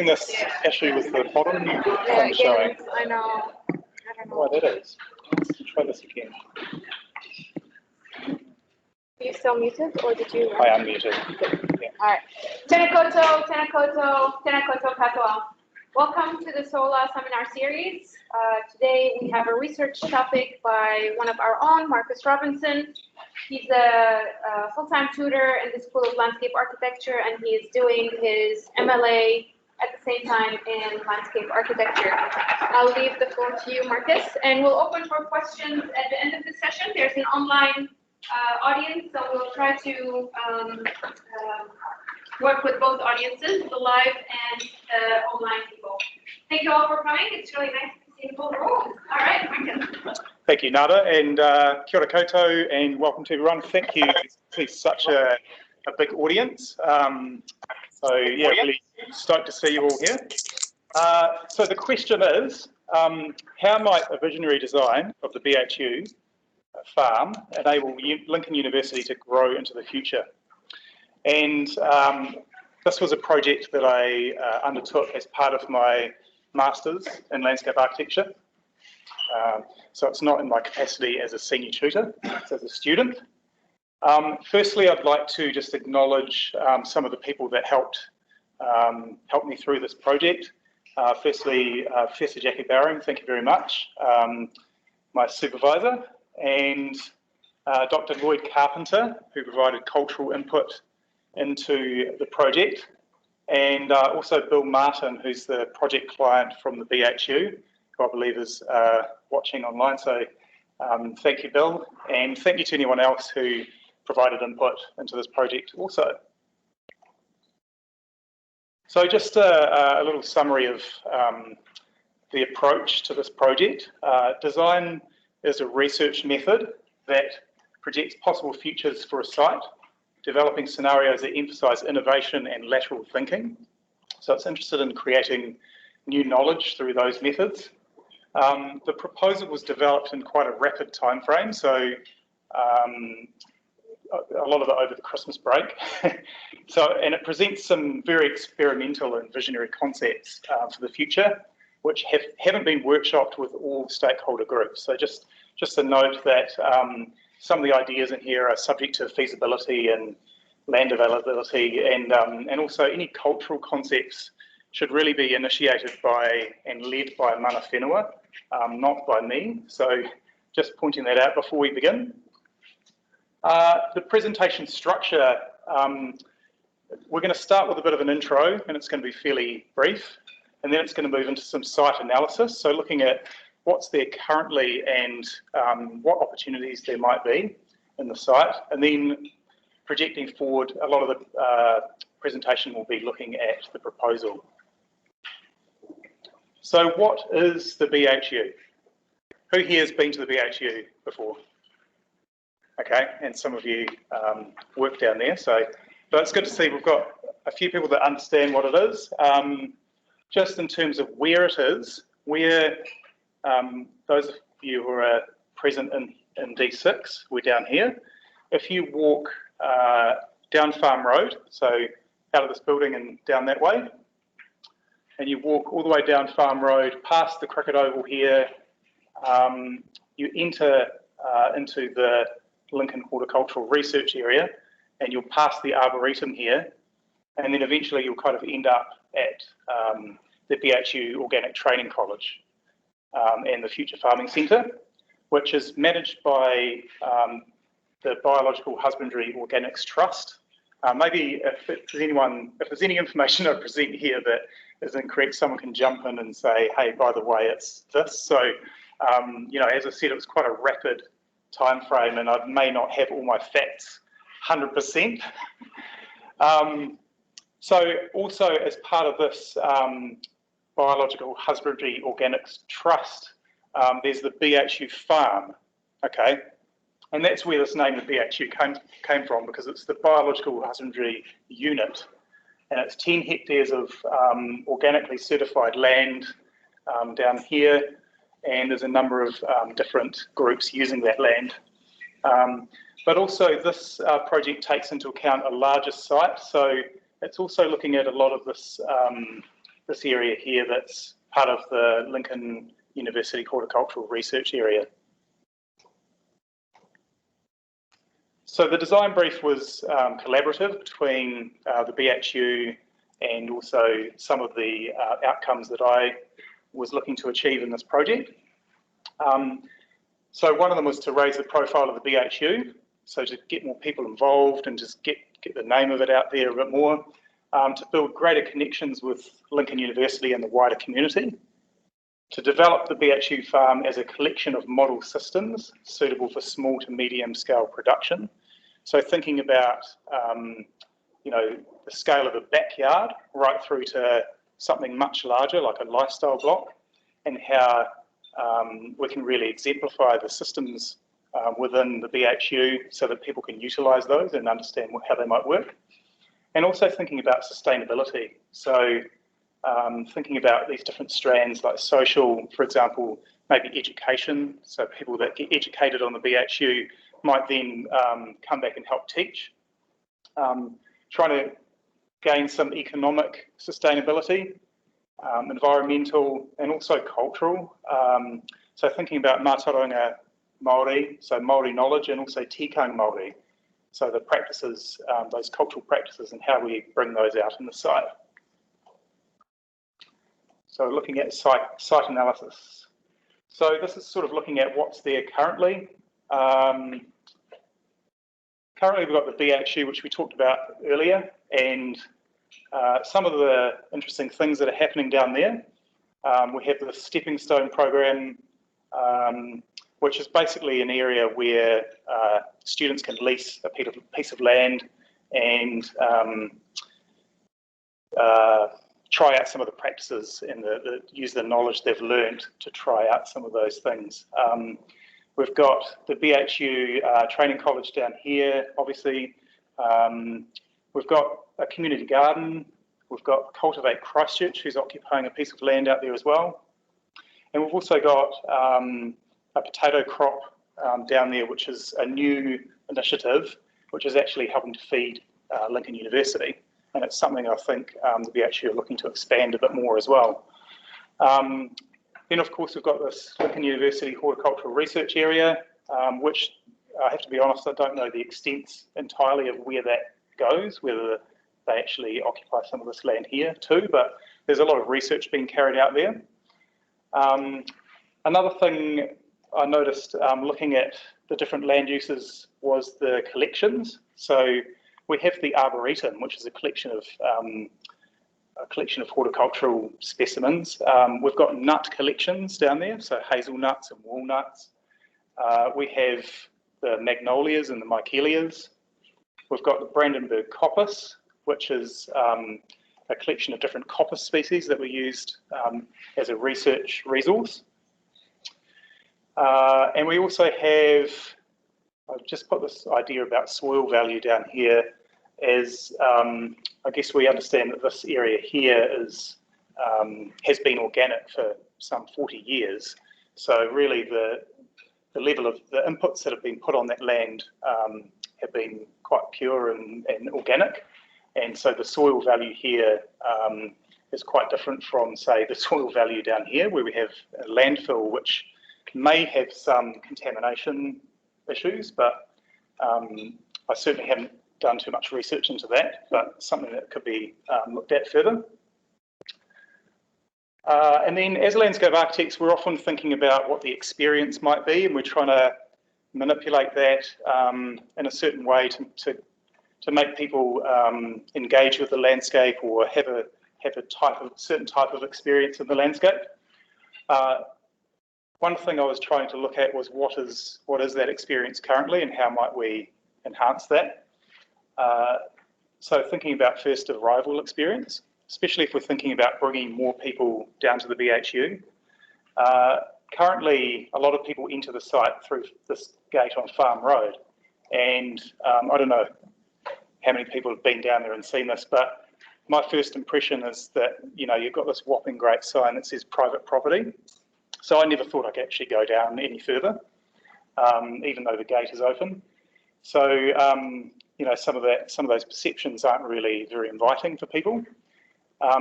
this issue with the bottom again, showing. I know. I don't know why that is. Let's try this again. Are you still muted, or did you? I am muted. Yeah. All right. Tēnā koutou, tēnā koutou, tēnā koutou katoa. Welcome to the SOLA seminar series. Today we have a research topic by one of our own, Marcus Robinson. He's a full-time tutor in the School of Landscape Architecture, and he is doing his MLA at the same time in landscape architecture. I'll leave the floor to you, Marcus, and we'll open for questions at the end of the session. There's an online audience, so we'll try to work with both audiences, the live and the online people. Thank you all for coming. It's really nice to see the whole room. All right, Marcus. Thank you, Nada, and kia ora koutou, and welcome to everyone. Thank you. It's such a big audience. So yeah, really stoked to see you all here. So the question is, how might a visionary design of the BHU farm enable Lincoln University to grow into the future? And this was a project that I undertook as part of my Masters in Landscape Architecture. So it's not in my capacity as a senior tutor, it's as a student. Firstly, I'd like to just acknowledge some of the people that helped me through this project. Firstly, Professor Jackie Bowring, thank you very much. My supervisor, and Dr. Lloyd Carpenter, who provided cultural input into the project, and also Bill Martin, who's the project client from the BHU, who I believe is watching online. So thank you, Bill, and thank you to anyone else who provided input into this project also. So just a little summary of the approach to this project. Design is a research method that projects possible futures for a site, developing scenarios that emphasise innovation and lateral thinking. So it's interested in creating new knowledge through those methods. The proposal was developed in quite a rapid time frame, so a lot of it over the Christmas break. And it presents some very experimental and visionary concepts for the future, which haven't been workshopped with all stakeholder groups. So just a note that some of the ideas in here are subject to feasibility and land availability, and also any cultural concepts should really be initiated by and led by mana whenua, not by me. So just pointing that out before we begin. The presentation structure, we're going to start with a bit of an intro, and it's going to be fairly brief, and then it's going to move into some site analysis, so looking at what's there currently and what opportunities there might be in the site, and then projecting forward. A lot of the presentation will be looking at the proposal. So what is the BHU? Who here has been to the BHU before? Okay, and some of you work down there, but it's good to see we've got a few people that understand what it is. Just in terms of where it is, those of you who are present in D6, we're down here. If you walk down Farm Road, so out of this building and down that way, and you walk all the way down Farm Road, past the cricket oval here, you enter into the Lincoln Horticultural Research Area, and you'll pass the Arboretum here, and then eventually you'll kind of end up at the BHU Organic Training College and the Future Farming Centre, which is managed by the Biological Husbandry Organics Trust. Maybe if there's any information I present here that is incorrect, someone can jump in and say, hey, by the way, it's this. So, you know, as I said, it was quite a rapid time frame, and I may not have all my facts 100%. So also as part of this Biological Husbandry Organics Trust, there's the BHU farm, okay? And that's where this name of BHU came from, because it's the Biological Husbandry Unit, and it's 10 hectares of organically certified land down here, and there's a number of different groups using that land. But also this project takes into account a larger site, so it's also looking at a lot of this this area here that's part of the Lincoln University Horticultural Research Area. So the design brief was collaborative between the BHU and also some of the outcomes that I was looking to achieve in this project. So one of them was to raise the profile of the BHU, so to get more people involved and just get the name of it out there a bit more, to build greater connections with Lincoln University and the wider community, to develop the BHU farm as a collection of model systems suitable for small to medium scale production. So thinking about, you know, the scale of a backyard right through to something much larger like a lifestyle block, and how we can really exemplify the systems within the BHU so that people can utilise those and understand how they might work. And also thinking about sustainability. So thinking about these different strands like social, for example, maybe education. So people that get educated on the BHU might then come back and help teach. Trying to gain some economic sustainability, environmental, and also cultural. So thinking about mātauranga Māori, so Māori knowledge, and also tikanga Māori. So the practices, those cultural practices, and how we bring those out in the site. So looking at site analysis. So this is sort of looking at what's there currently. Currently we've got the BHU, which we talked about earlier, and some of the interesting things that are happening down there. We have the Stepping Stone program, which is basically an area where students can lease a piece of land and try out some of the practices and use the knowledge they've learned to try out some of those things. We've got the BHU Training College down here, obviously. We've got a community garden. We've got Cultivate Christchurch, who's occupying a piece of land out there as well. And we've also got a potato crop down there, which is a new initiative, which is actually helping to feed Lincoln University. And it's something I think the BHU are looking to expand a bit more as well. Then, of course, we've got this Lincoln University Horticultural Research Area, which I have to be honest, I don't know the extent entirely of where that goes, whether they actually occupy some of this land here too, but there's a lot of research being carried out there. Another thing I noticed looking at the different land uses was the collections. So we have the Arboretum, which is a collection of horticultural specimens. We've got nut collections down there, so hazelnuts and walnuts. We have the magnolias and the michelias. We've got the Brandenburg coppice, which is a collection of different coppice species that were used as a research resource. And we also have, I've just put this idea about soil value down here, as I guess we understand that this area here is has been organic for some 40 years. So really the level of the inputs that have been put on that land have been quite pure and organic. And so the soil value here is quite different from, say, the soil value down here, where we have a landfill, which may have some contamination issues, but I certainly haven't done too much research into that, but something that could be looked at further. And then as landscape architects, we're often thinking about what the experience might be, and we're trying to manipulate that in a certain way to make people engage with the landscape or have a certain type of experience in the landscape. One thing I was trying to look at was what is that experience currently, and how might we enhance that? So thinking about first arrival experience, especially if we're thinking about bringing more people down to the BHU. Currently, a lot of people enter the site through this gate on Farm Road, and I don't know how many people have been down there and seen this, but my first impression is that, you know, you've got this whopping great sign that says private property. So I never thought I could actually go down any further, even though the gate is open. So, you know, some of those perceptions aren't really very inviting for people.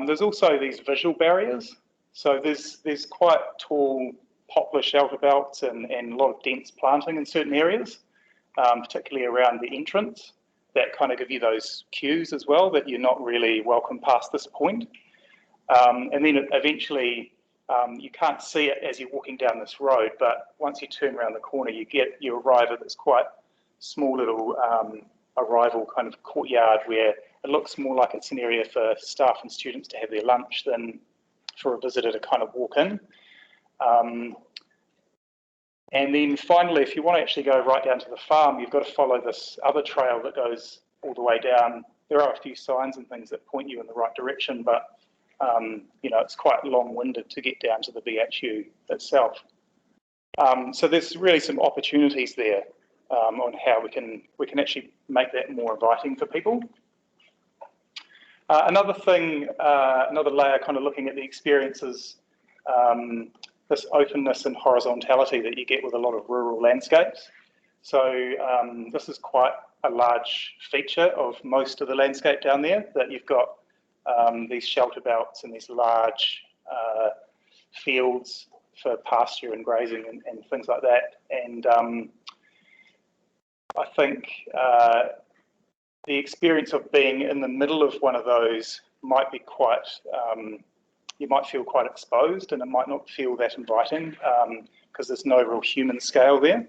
There's also these visual barriers. So there's quite tall poplar shelter belts and a lot of dense planting in certain areas, particularly around the entrance, that kind of give you those cues as well that you're not really welcome past this point. And then eventually you can't see it as you're walking down this road, but once you turn around the corner, you arrive at this quite small little arrival kind of courtyard where it looks more like it's an area for staff and students to have their lunch than for a visitor to kind of walk in. And then finally, if you want to actually go right down to the farm, you've got to follow this other trail that goes all the way down. There are a few signs and things that point you in the right direction, but you know, it's quite long-winded to get down to the BHU itself. So there's really some opportunities there on how we can actually make that more inviting for people. Another thing, another layer, kind of looking at the experiences, this openness and horizontality that you get with a lot of rural landscapes. So this is quite a large feature of most of the landscape down there, that you've got these shelter belts and these large fields for pasture and grazing and things like that. And I think the experience of being in the middle of one of those might be quite, you might feel quite exposed, and it might not feel that inviting because there's no real human scale there,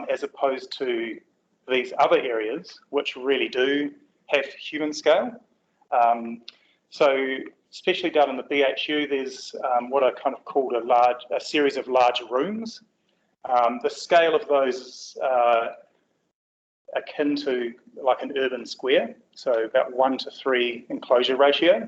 as opposed to these other areas which really do have human scale. So especially down in the BHU, there's what I kind of called a series of large rooms. The scale of those is akin to like an urban square, so about 1:3 enclosure ratio.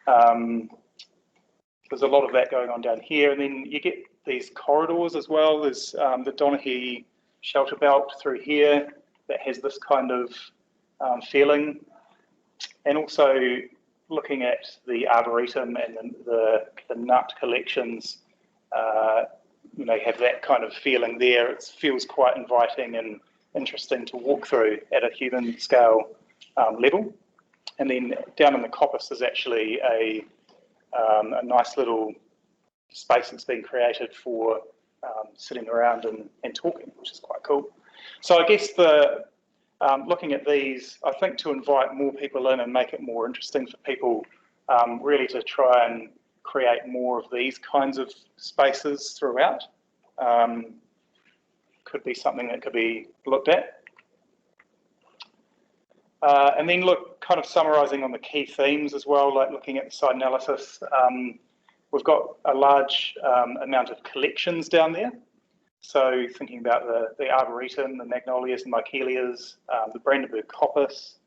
There's a lot of that going on down here, and then you get these corridors as well. There's the Donaghy shelter belt through here that has this kind of feeling, and also looking at the arboretum and the nut collections, you know, have that kind of feeling there. It feels quite inviting and interesting to walk through at a human scale level. And then down in the coppice is actually a nice little space that's been created for sitting around and talking, which is quite cool. So I guess the looking at these, I think to invite more people in and make it more interesting for people, really to try and create more of these kinds of spaces throughout, could be something that could be looked at. And then look, kind of summarising on the key themes as well, like looking at the site analysis. We've got a large amount of collections down there. So thinking about the arboretum, the magnolias and michelias, the Brandenburg coppice.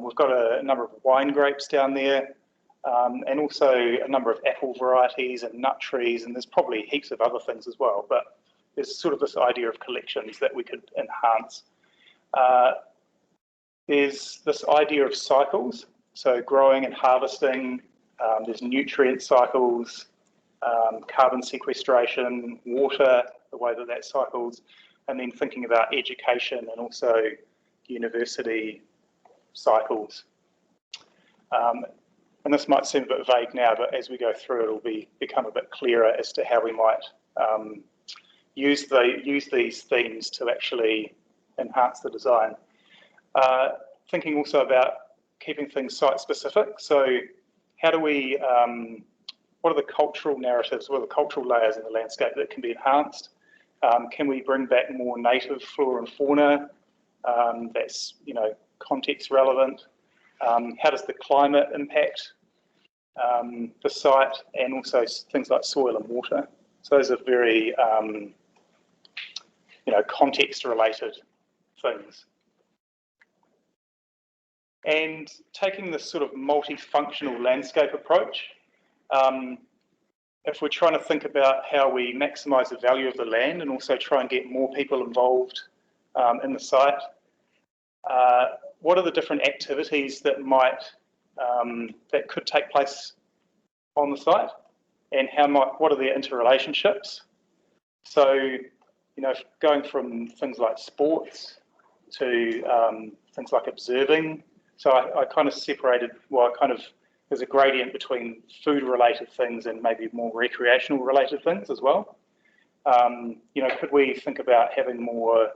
We've got a number of wine grapes down there, and also a number of apple varieties and nut trees, and there's probably heaps of other things as well, but there's sort of this idea of collections that we could enhance. There's this idea of cycles, so growing and harvesting, there's nutrient cycles, carbon sequestration, water, the way that cycles, and then thinking about education and also university cycles. And this might seem a bit vague now, but as we go through, it'll become a bit clearer as to how we might use these themes to actually enhance the design. Thinking also about keeping things site-specific. So how do we, what are the cultural narratives, what are the cultural layers in the landscape that can be enhanced? Can we bring back more native flora and fauna that's, you know, context relevant? How does the climate impact the site, and also things like soil and water? So those are very, you know, context-related things. And taking this sort of multifunctional landscape approach, if we're trying to think about how we maximise the value of the land and also try and get more people involved in the site, what are the different activities that might that could take place on the site, and what are their interrelationships? So, you know, going from things like sports to things like observing. So I kind of separated, well, I kind of there's a gradient between food-related things and maybe more recreational-related things as well. You know, could we think about having more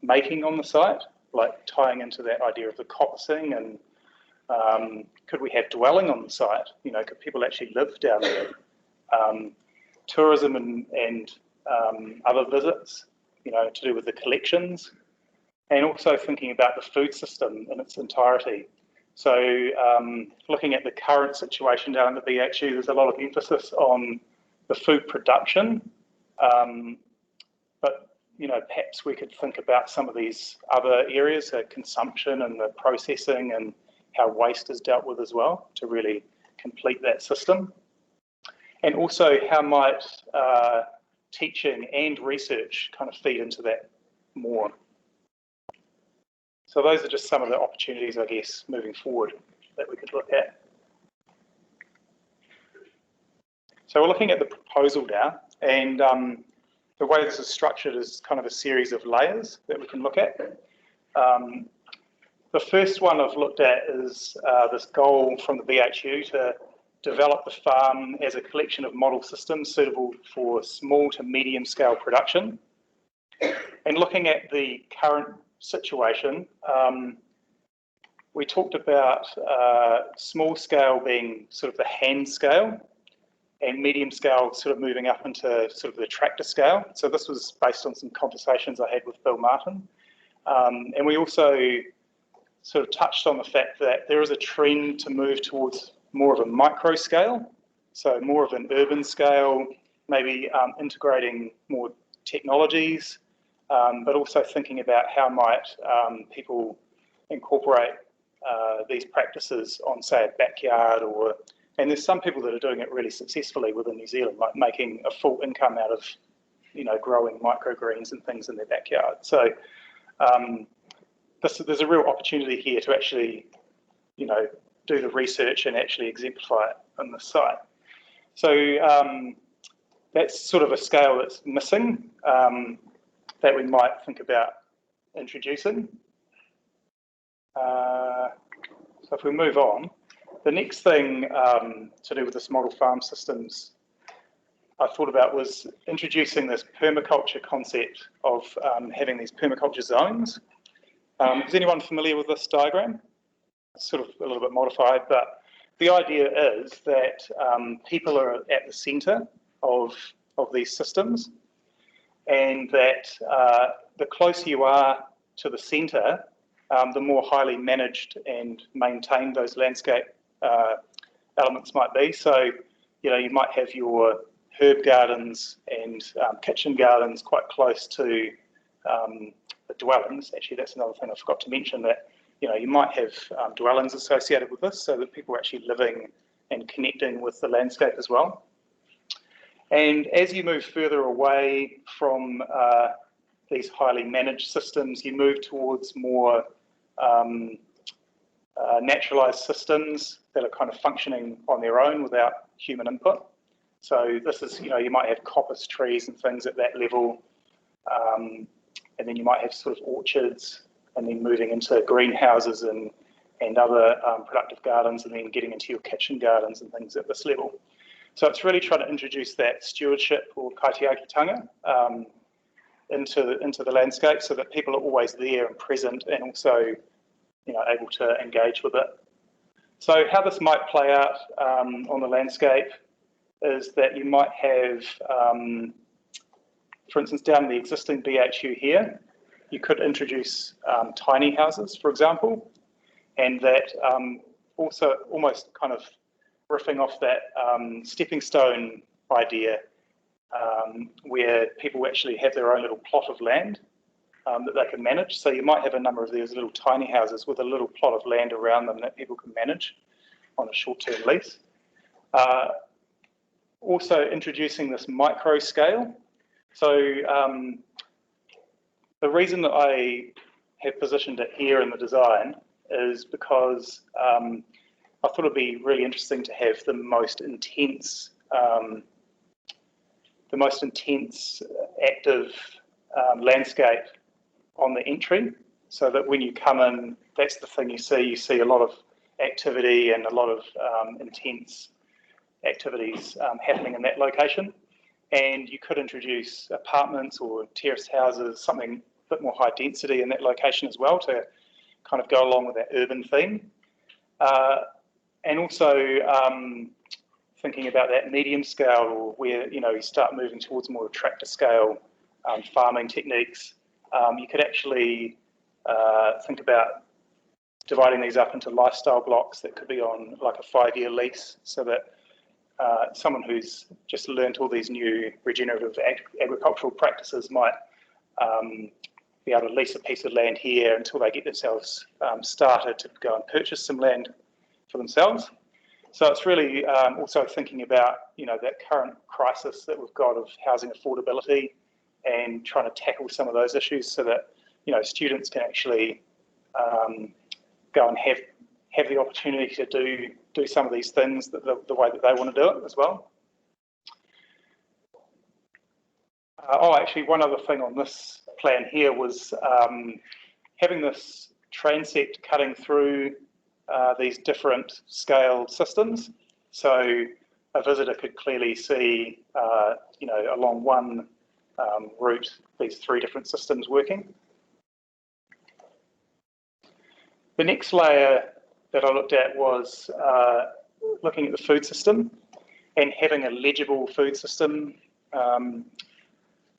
making on the site, like tying into that idea of the coppicing, and could we have dwelling on the site? You know, could people actually live down there? Tourism and other visits, you know, to do with the collections, and also thinking about the food system in its entirety. So looking at the current situation down at the BHU, there's a lot of emphasis on the food production, but you know, perhaps we could think about some of these other areas, consumption and the processing and how waste is dealt with as well, to really complete that system. And also how might teaching and research kind of feed into that more. So those are just some of the opportunities, I guess, moving forward that we could look at. So we're looking at the proposal now, and the way this is structured is kind of a series of layers that we can look at. The first one I've looked at is this goal from the BHU to develop the farm as a collection of model systems suitable for small to medium scale production. And looking at the current situation, we talked about small scale being sort of the hand scale, and medium scale sort of moving up into sort of the tractor scale. So this was based on some conversations I had with Bill Martin. And we also sort of touched on the fact that there is a trend to move towards more of a micro scale, so more of an urban scale, maybe integrating more technologies, but also thinking about how might people incorporate these practices on, say, a backyard, or, and there's some people that are doing it really successfully within New Zealand, like making a full income out of, you know, growing microgreens and things in their backyard. So there's a real opportunity here to actually, you know, do the research and actually exemplify it on the site. So that's sort of a scale that's missing that we might think about introducing. So if we move on, the next thing to do with this model farm systems I thought about was introducing this permaculture concept of having these permaculture zones. Is anyone familiar with this diagram? It's sort of a little bit modified, but the idea is that people are at the centre of these systems, and that the closer you are to the centre, the more highly managed and maintained those landscape elements might be. So, you know, you might have your herb gardens and kitchen gardens quite close to the dwellings. Actually, that's another thing I forgot to mention, that, you know, you might have dwellings associated with this, so that people are actually living and connecting with the landscape as well. And as you move further away from these highly managed systems, you move towards more naturalised systems that are kind of functioning on their own without human input. So this is, you know, you might have coppice trees and things at that level, and then you might have sort of orchards, and then moving into greenhouses and other productive gardens, and then getting into your kitchen gardens and things at this level. So it's really trying to introduce that stewardship or kaitiakitanga into the landscape, so that people are always there and present, and also, you know, able to engage with it. So how this might play out on the landscape is that you might have, for instance, down the existing BHU here, you could introduce tiny houses, for example, and that also almost kind of riffing off that stepping stone idea, where people actually have their own little plot of land that they can manage. So you might have a number of these little tiny houses with a little plot of land around them that people can manage on a short-term lease. Also introducing this micro scale. So the reason that I have positioned it here in the design is because I thought it'd be really interesting to have the most intense active landscape on the entry, so that when you come in, that's the thing you see. You see a lot of activity and a lot of intense activities happening in that location. And you could introduce apartments or terraced houses, something a bit more high density in that location as well to kind of go along with that urban theme. And also thinking about that medium scale, or where you start moving towards more tractor scale farming techniques. You could actually think about dividing these up into lifestyle blocks that could be on like a 5-year lease, so that someone who's just learned all these new regenerative agricultural practices might be able to lease a piece of land here until they get themselves started to go and purchase some land for themselves. So it's really also thinking about that current crisis that we've got of housing affordability, and trying to tackle some of those issues so that students can actually go and have the opportunity to do some of these things the way that they want to do it as well. Actually, one other thing on this plan here was having this transect cutting through these different scale systems. So a visitor could clearly see, along one route, these 3 different systems working. The next layer that I looked at was looking at the food system and having a legible food system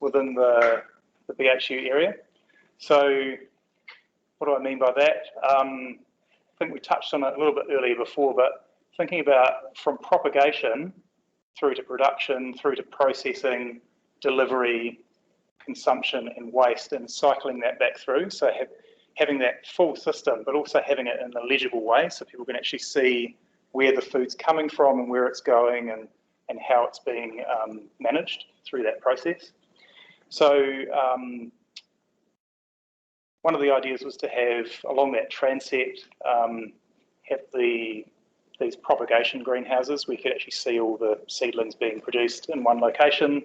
within the BHU area. So what do I mean by that? I think we touched on it a little bit earlier before, but thinking about from propagation through to production, through to processing, delivery, consumption and waste, and cycling that back through. So having that full system, but also having it in a legible way so people can actually see where the food's coming from and where it's going, and how it's being managed through that process. So one of the ideas was to have, along that transect, have these propagation greenhouses where you could actually see all the seedlings being produced in one location.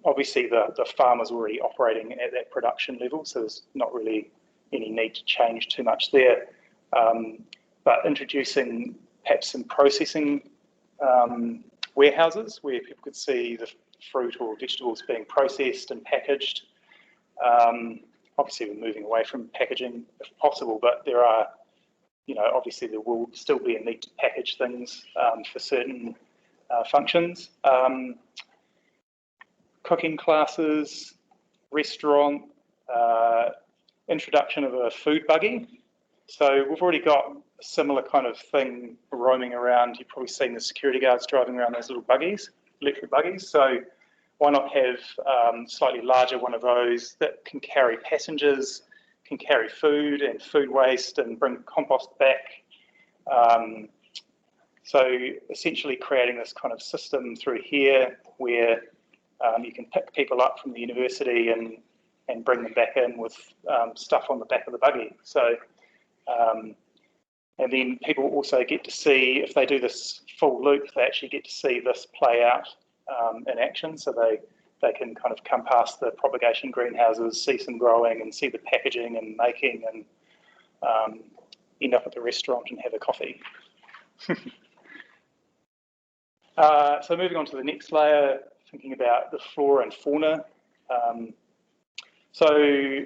Obviously, the farmer's already operating at that production level, so there's not really any need to change too much there. But introducing perhaps some processing warehouses where people could see the fruit or vegetables being processed and packaged. Obviously, we're moving away from packaging if possible, but there are, obviously there will still be a need to package things for certain functions. Cooking classes, restaurant, introduction of a food buggy. So we've already got a similar kind of thing roaming around. You've probably seen the security guards driving around those little buggies, electric buggies. So why not have slightly larger one of those that can carry passengers, can carry food and food waste and bring compost back. So essentially creating this kind of system through here where you can pick people up from the university and bring them back in with stuff on the back of the buggy. So, and then people also get to see, if they do this full loop, they actually get to see this play out in action. So they can kind of come past the propagation greenhouses, see some growing and see the packaging and making, and end up at the restaurant and have a coffee. So moving on to the next layer, thinking about the flora and fauna. So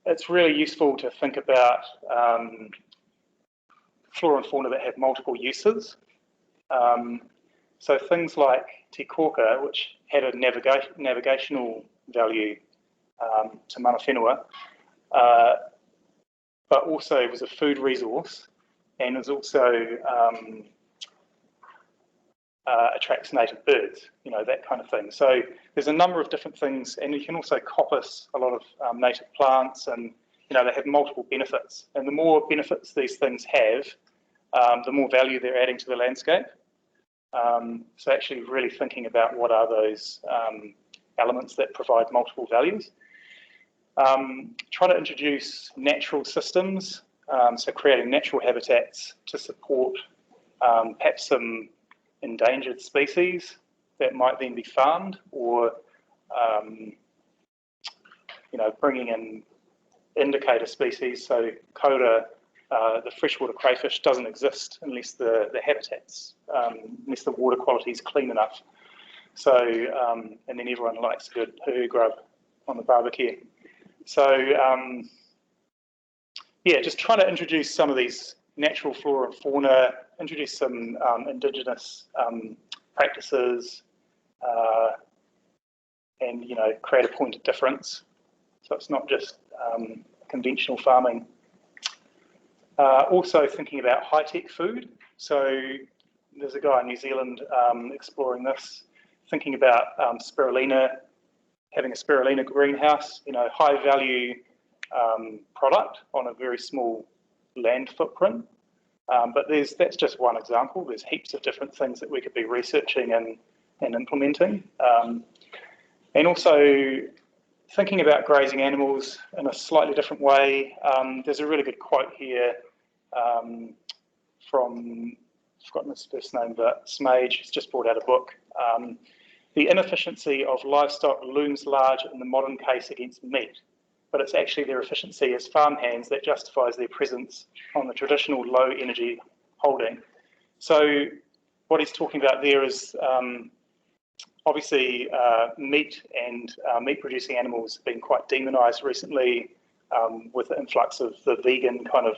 it's really useful to think about flora and fauna that have multiple uses. So things like Te Koka, which had a navigational value to mana whenua, but also was a food resource, and is also attracts native birds, that kind of thing. So there's a number of different things, and you can also coppice a lot of native plants, and they have multiple benefits. And the more benefits these things have, the more value they're adding to the landscape. So actually really thinking about what are those elements that provide multiple values. Trying to introduce natural systems, so creating natural habitats to support perhaps some endangered species that might then be farmed, or bringing in indicator species. So Koda the freshwater crayfish doesn't exist unless the habitats, unless the water quality is clean enough. So, and then everyone likes good poo grub on the barbecue. So, yeah, just trying to introduce some of these natural flora and fauna, introduce some indigenous practices, and, you know, create a point of difference. So it's not just conventional farming. Also thinking about high-tech food. So there's a guy in New Zealand exploring this, thinking about spirulina, having a spirulina greenhouse, you know, high-value product on a very small land footprint. But that's just one example. There's heaps of different things that we could be researching and implementing. And also thinking about grazing animals in a slightly different way. There's a really good quote here from, I've forgotten his first name, but Smage, who's just brought out a book. The inefficiency of livestock looms large in the modern case against meat, but it's actually their efficiency as farmhands that justifies their presence on the traditional low energy holding. So what he's talking about there is obviously meat and meat producing animals being quite demonized recently with the influx of the vegan kind of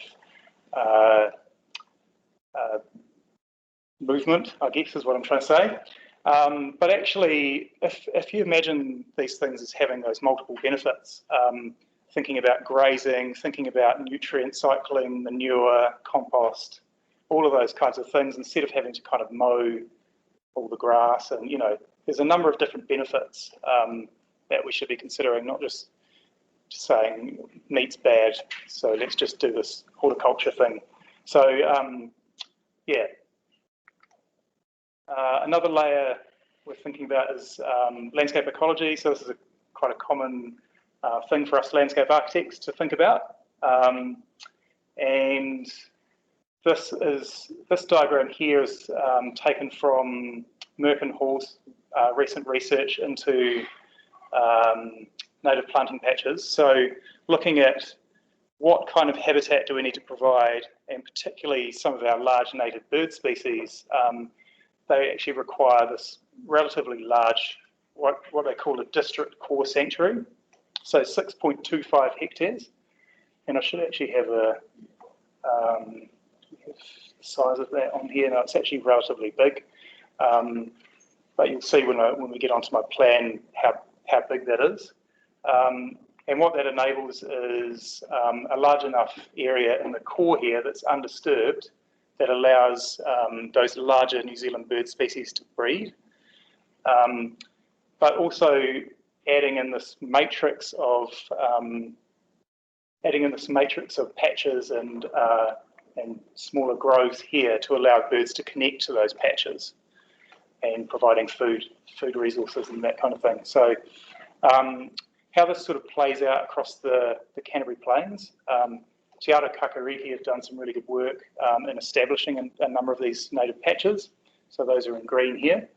movement, I guess is what I'm trying to say. But actually, if you imagine these things as having those multiple benefits, thinking about grazing, thinking about nutrient cycling, manure, compost, all of those kinds of things, instead of having to kind of mow all the grass, and, you know, there's a number of different benefits that we should be considering, not just saying meat's bad, so let's just do this horticulture thing. So, yeah. Another layer we're thinking about is landscape ecology. So this is quite a common thing for us landscape architects to think about. And this diagram here is taken from Merck and Hall's recent research into native planting patches. So looking at what kind of habitat do we need to provide, and particularly some of our large native bird species, they actually require this relatively large, what they call a district core sanctuary, so 6.25 hectares. And I should actually have the size of that on here. No, it's actually relatively big, but you'll see when we get onto my plan how big that is. And what that enables is a large enough area in the core here that's undisturbed that allows those larger New Zealand bird species to breed, but also adding in this matrix of patches and smaller groves here to allow birds to connect to those patches, and providing food resources and that kind of thing. So how this sort of plays out across the Canterbury Plains. Te Ara Kakariki have done some really good work in establishing a number of these native patches. So those are in green here.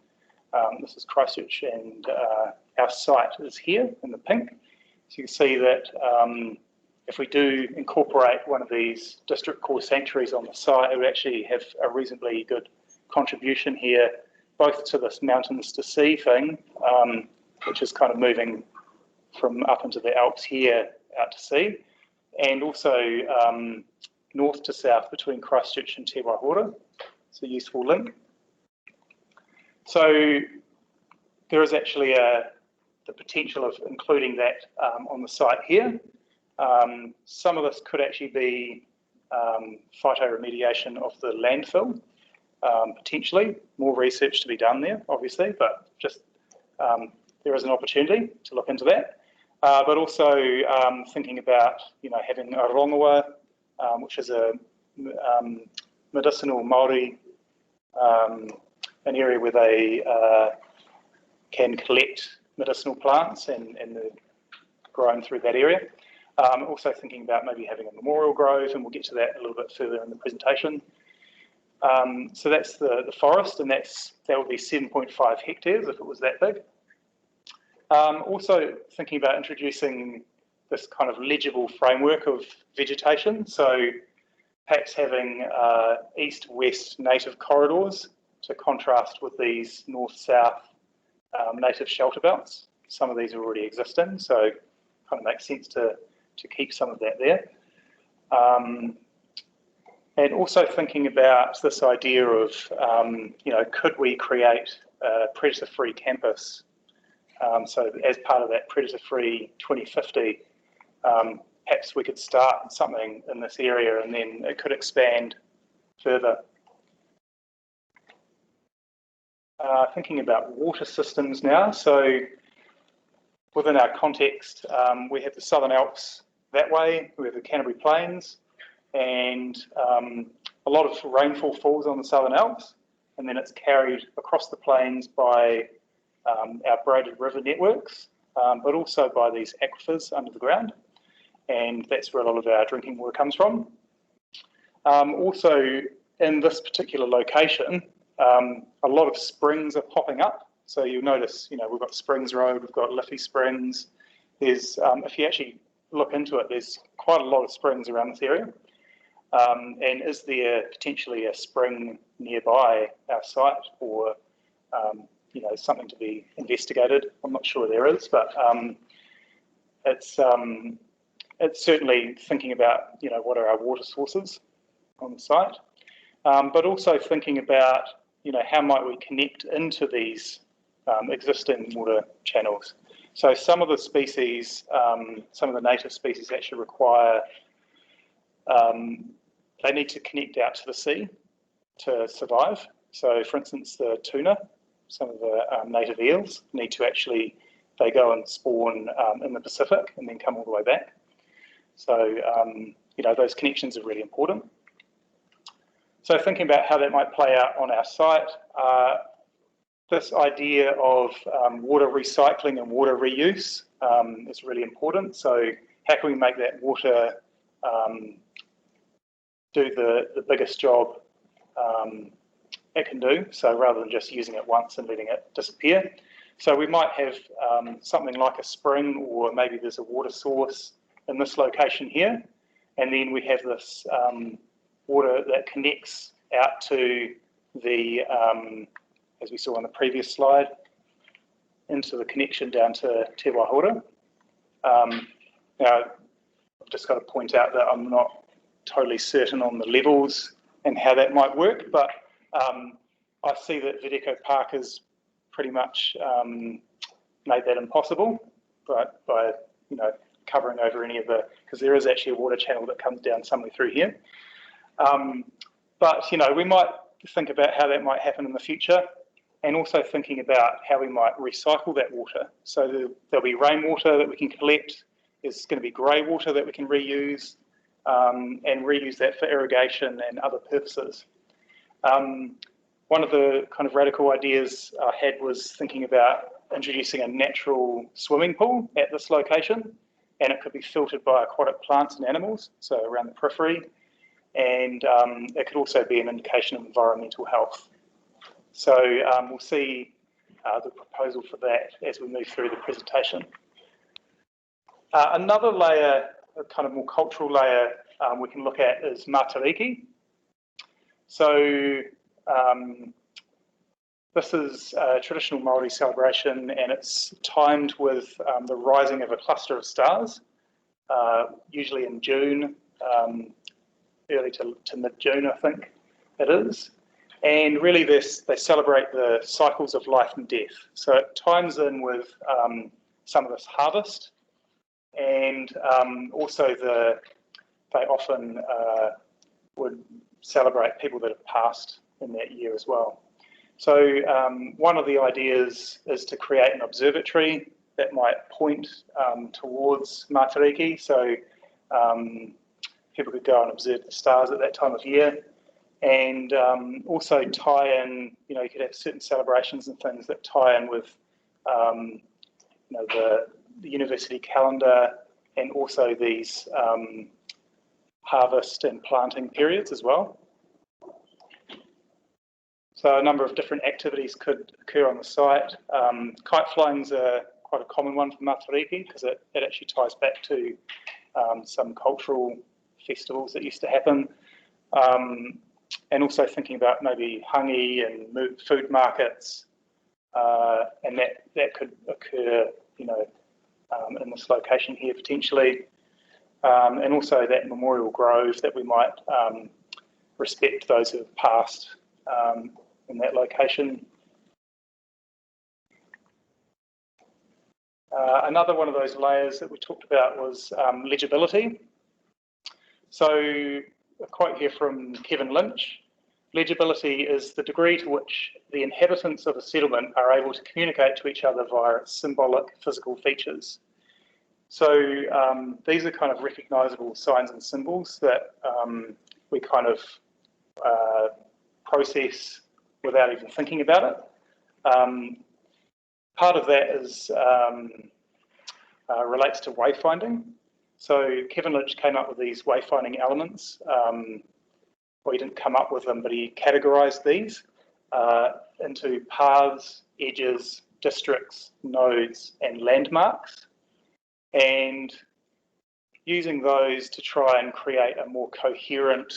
This is Christchurch, and our site is here in the pink. So you can see that if we do incorporate one of these district core sanctuaries on the site, it would actually have a reasonably good contribution here, both to this mountains to sea thing, which is kind of moving from up into the Alps here out to sea, and also north to south between Christchurch and Te Waihora. It's a useful link. So there is actually the potential of including that on the site here. Some of this could actually be phytoremediation of the landfill, potentially. More research to be done there, obviously, but just there is an opportunity to look into that. But also thinking about, you know, having a rongoa, which is a medicinal Māori, an area where they can collect medicinal plants and they're grown through that area. Also thinking about maybe having a memorial grove, and we'll get to that a little bit further in the presentation. So that's the forest, and that would be 7.5 hectares if it was that big. Also thinking about introducing this kind of legible framework of vegetation. So perhaps having east-west native corridors to contrast with these north-south native shelter belts. Some of these are already existing, so it kind of makes sense to keep some of that there. And also thinking about this idea of, could we create a predator-free campus? So as part of that predator-free 2050, perhaps we could start something in this area and then it could expand further. Thinking about water systems now. So within our context, we have the Southern Alps that way, we have the Canterbury Plains, and a lot of rainfall falls on the Southern Alps, and then it's carried across the plains by our braided river networks, but also by these aquifers under the ground, and that's where a lot of our drinking water comes from. Also, in this particular location, a lot of springs are popping up. So you'll notice, we've got Springs Road, we've got Liffey Springs. There's, if you actually look into it, there's quite a lot of springs around this area. And is there potentially a spring nearby our site, or something to be investigated? I'm not sure there is, but it's certainly thinking about what are our water sources on the site, but also thinking about how might we connect into these existing water channels. So some of the species, some of the native species actually require, they need to connect out to the sea to survive. So for instance, the tuna, some of the native eels need to actually, they go and spawn in the Pacific and then come all the way back. So, those connections are really important. So thinking about how that might play out on our site, this idea of water recycling and water reuse is really important. So how can we make that water do the biggest job it can do, so rather than just using it once and letting it disappear. So we might have something like a spring, or maybe there's a water source in this location here, and then we have this water that connects out to the, as we saw on the previous slide, into the connection down to Te Waihoura. Now, I've just got to point out that I'm not totally certain on the levels and how that might work, but I see that Vedeco Park has pretty much made that impossible by covering over any of the, because there is actually a water channel that comes down somewhere through here. But we might think about how that might happen in the future, and also thinking about how we might recycle that water. So there'll be rainwater that we can collect. There's going to be grey water that we can reuse, and reuse that for irrigation and other purposes. One of the kind of radical ideas I had was thinking about introducing a natural swimming pool at this location, and it could be filtered by aquatic plants and animals, so around the periphery, and it could also be an indication of environmental health. So we'll see the proposal for that as we move through the presentation. Another layer, a kind of more cultural layer we can look at is Matariki. So this is a traditional Māori celebration, and it's timed with the rising of a cluster of stars, usually in June, early to mid-June, I think it is. And really they celebrate the cycles of life and death. So it times in with some of this harvest, and also they often would celebrate people that have passed in that year as well. So one of the ideas is to create an observatory that might point towards Matariki, so people could go and observe the stars at that time of year, and also tie in, you could have certain celebrations and things that tie in with the university calendar, and also these harvest and planting periods as well. So a number of different activities could occur on the site. Kite flying is quite a common one for Matariki, because it actually ties back to some cultural festivals that used to happen. and also thinking about maybe hangi and food markets, and that could occur, you know, in this location here potentially, and also that memorial grove that we might respect those who have passed in that location. Another one of those layers that we talked about was legibility. So a quote here from Kevin Lynch: legibility is the degree to which the inhabitants of a settlement are able to communicate to each other via its symbolic physical features. So these are kind of recognisable signs and symbols that we kind of process without even thinking about it. Part of that is relates to wayfinding. So Kevin Lynch came up with these wayfinding elements. Well, he didn't come up with them, but he categorised these into paths, edges, districts, nodes, and landmarks, and using those to try and create a more coherent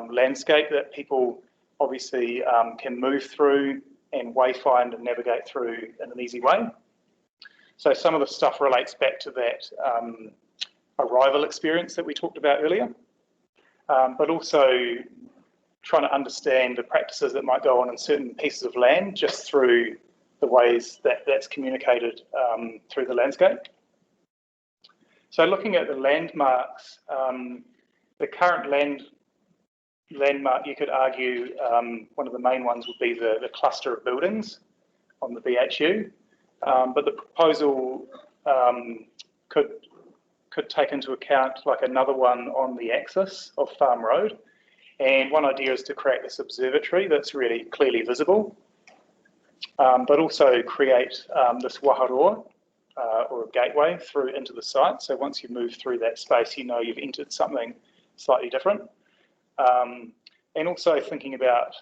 landscape that people obviously can move through and wayfind and navigate through in an easy way. So some of the stuff relates back to that arrival experience that we talked about earlier, but also trying to understand the practices that might go on in certain pieces of land just through the ways that that's communicated through the landscape. So looking at the landmarks, the current landmark, you could argue one of the main ones would be the cluster of buildings on the BHU, but the proposal could take into account like another one on the axis of Farm Road, and one idea is to create this observatory that's really clearly visible, but also create this waharoa or a gateway through into the site. So once you move through that space, you know you've entered something slightly different. And also thinking about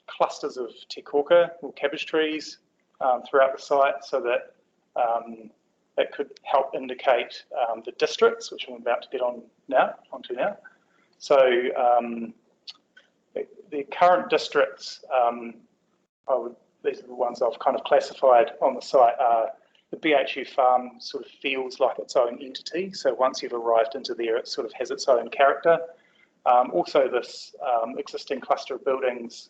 clusters of te koka or cabbage trees throughout the site, so that that could help indicate the districts, which I'm about to get onto now. So the current districts, these are the ones I've kind of classified on the site. The BHU farm sort of feels like its own entity. So once you've arrived into there, it sort of has its own character. Also, this existing cluster of buildings,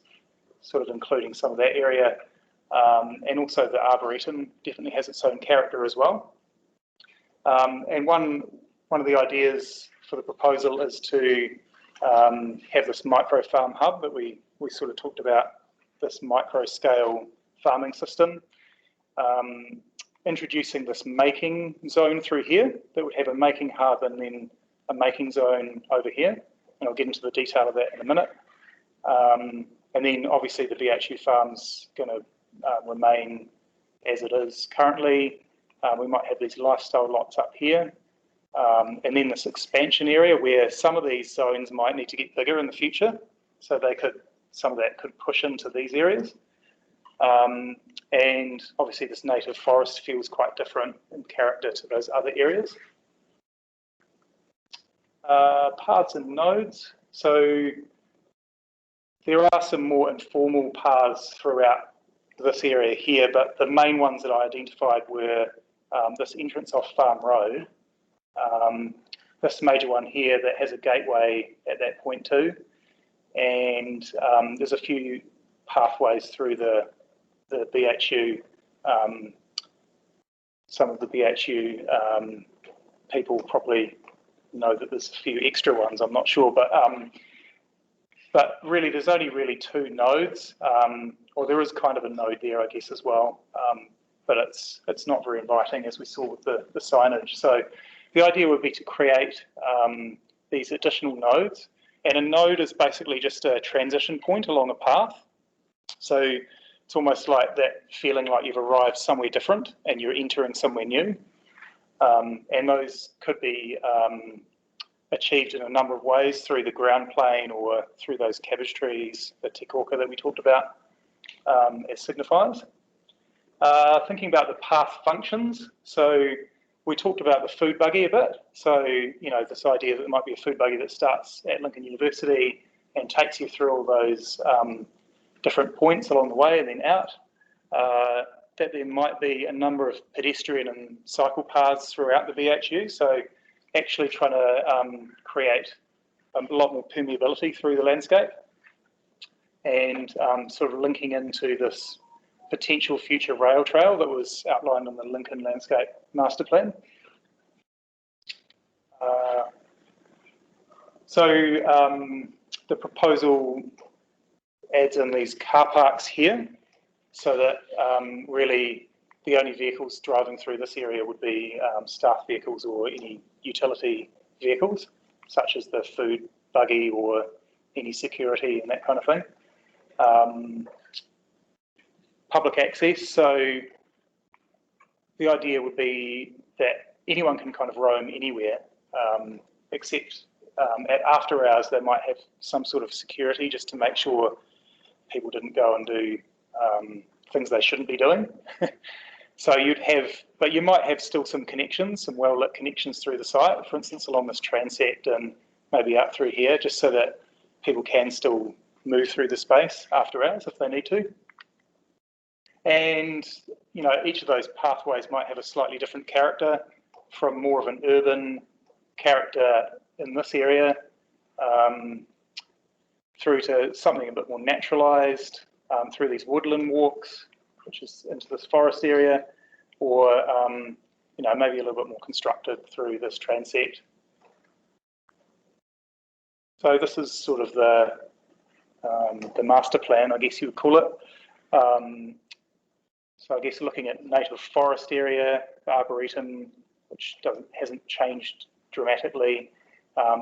sort of including some of that area, and also the Arboretum definitely has its own character as well. And one of the ideas for the proposal is to have this micro farm hub that we sort of talked about, this micro scale farming system, introducing this making zone through here that would have a making hub and then a making zone over here. And I'll get into the detail of that in a minute. And then obviously the BHU farm's going to remain as it is currently. We might have these lifestyle lots up here. And then this expansion area where some of these zones might need to get bigger in the future. So some of that could push into these areas. And obviously this native forest feels quite different in character to those other areas. Paths and nodes. So there are some more informal paths throughout this area here, but the main ones that I identified were this entrance off Farm Road, this major one here that has a gateway at that point too, and there's a few pathways through the BHU. Some of the BHU people probably know that there's a few extra ones, I'm not sure, but really there's only really two nodes, or there is kind of a node there I guess as well, but it's not very inviting as we saw with the signage. So the idea would be to create these additional nodes, and a node is basically just a transition point along a path. So it's almost like that feeling like you've arrived somewhere different and you're entering somewhere new. And those could be achieved in a number of ways, through the ground plane or through those cabbage trees, the te koka that we talked about as signifiers. Thinking about the path functions, so We talked about the food buggy a bit. So, you know, this idea that there might be a food buggy that starts at Lincoln University and takes you through all those different points along the way and then out. That there might be a number of pedestrian and cycle paths throughout the BHU. So actually trying to create a lot more permeability through the landscape and sort of linking into this potential future rail trail that was outlined in the Lincoln Landscape Master Plan. The proposal adds in these car parks here so that really the only vehicles driving through this area would be staff vehicles or any utility vehicles, such as the food buggy or any security and that kind of thing. Public access, so the idea would be that anyone can kind of roam anywhere, except at after hours they might have some sort of security just to make sure people didn't go and do things they shouldn't be doing. So but you might have still some connections, some well-lit connections through the site, for instance, along this transect and maybe out through here, just so that people can still move through the space after hours if they need to. And, you know, each of those pathways might have a slightly different character, from more of an urban character in this area through to something a bit more naturalised, through these woodland walks, which is into this forest area, or, you know, maybe a little bit more constructed through this transect. So this is sort of the master plan, I guess you would call it. So I guess looking at native forest area, arboretum, which hasn't changed dramatically.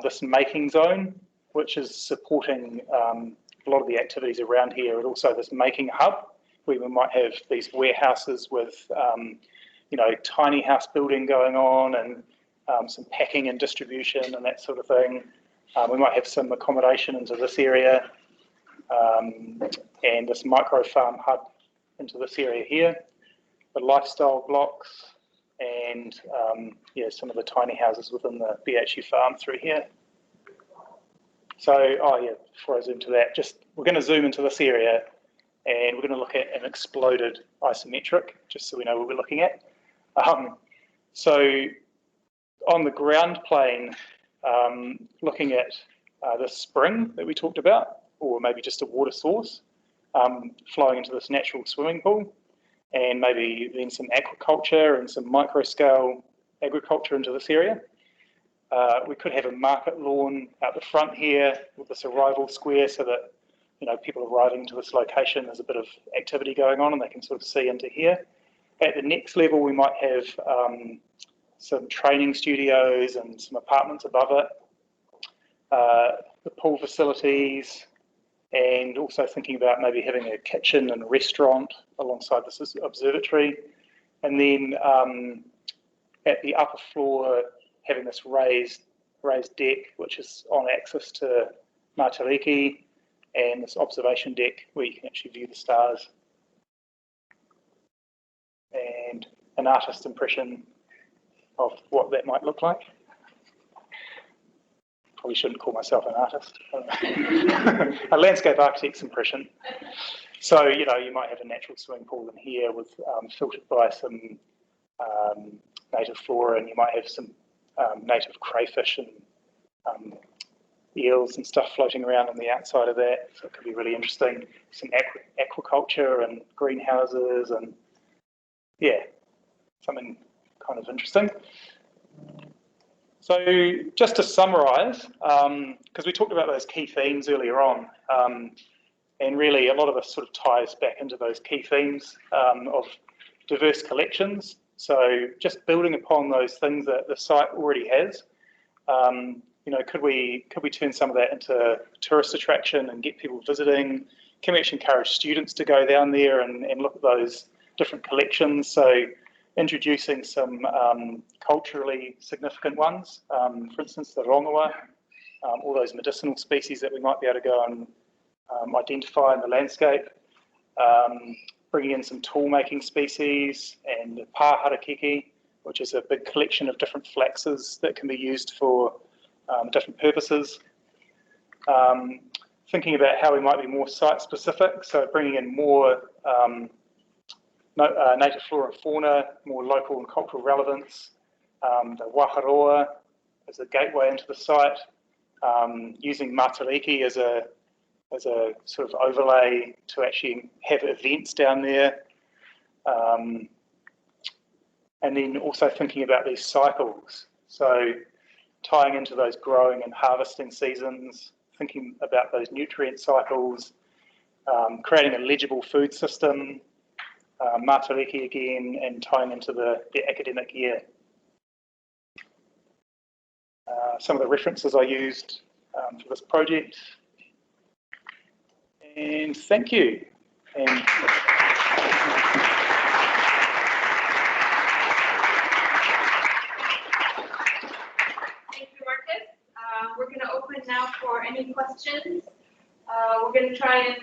This making zone, which is supporting a lot of the activities around here, and also this making hub, where we might have these warehouses with, you know, tiny house building going on and some packing and distribution and that sort of thing. We might have some accommodation into this area and this micro farm hub into this area here, the lifestyle blocks, and yeah, some of the tiny houses within the BHU farm through here. So, oh yeah, before I zoom to that, we're going to zoom into this area and we're going to look at an exploded isometric, just so we know what we're looking at. So on the ground plane, looking at the spring that we talked about, or maybe just a water source, flowing into this natural swimming pool, and maybe then some aquaculture and some micro-scale agriculture into this area. We could have a market lawn out the front here with this arrival square so that, you know, people arriving to this location, there's a bit of activity going on and they can sort of see into here. At the next level, we might have some training studios and some apartments above it, the pool facilities, and also thinking about maybe having a kitchen and a restaurant alongside this observatory. And then at the upper floor, having this raised deck, which is on access to Matariki, and this observation deck where you can actually view the stars. And an artist's impression of what that might look like. Probably shouldn't call myself an artist. A landscape architect's impression. So, you know, you might have a natural swimming pool in here with filtered by some native flora, and you might have some native crayfish and eels and stuff floating around on the outside of that. So it could be really interesting. Some aquaculture and greenhouses and, yeah, something kind of interesting. So just to summarise, because we talked about those key themes earlier on, and really a lot of this sort of ties back into those key themes of diverse collections. So just building upon those things that the site already has, you know, could we turn some of that into tourist attraction and get people visiting? Can we actually encourage students to go down there and look at those different collections? So introducing some culturally significant ones, for instance, the rongoa, all those medicinal species that we might be able to go and identify in the landscape, bringing in some tool making species and the pā harakeke, which is a big collection of different flaxes that can be used for different purposes. Thinking about how we might be more site-specific, so bringing in more native flora and fauna, more local and cultural relevance, the waharoa as a gateway into the site, using Matariki as a sort of overlay to actually have events down there, and then also thinking about these cycles, so tying into those growing and harvesting seasons, thinking about those nutrient cycles, creating a legible food system, Matariki again, and tying into the academic year. Some of the references I used for this project. And thank you. And thank you, Marcus. We're going to open now for any questions. We're going to try and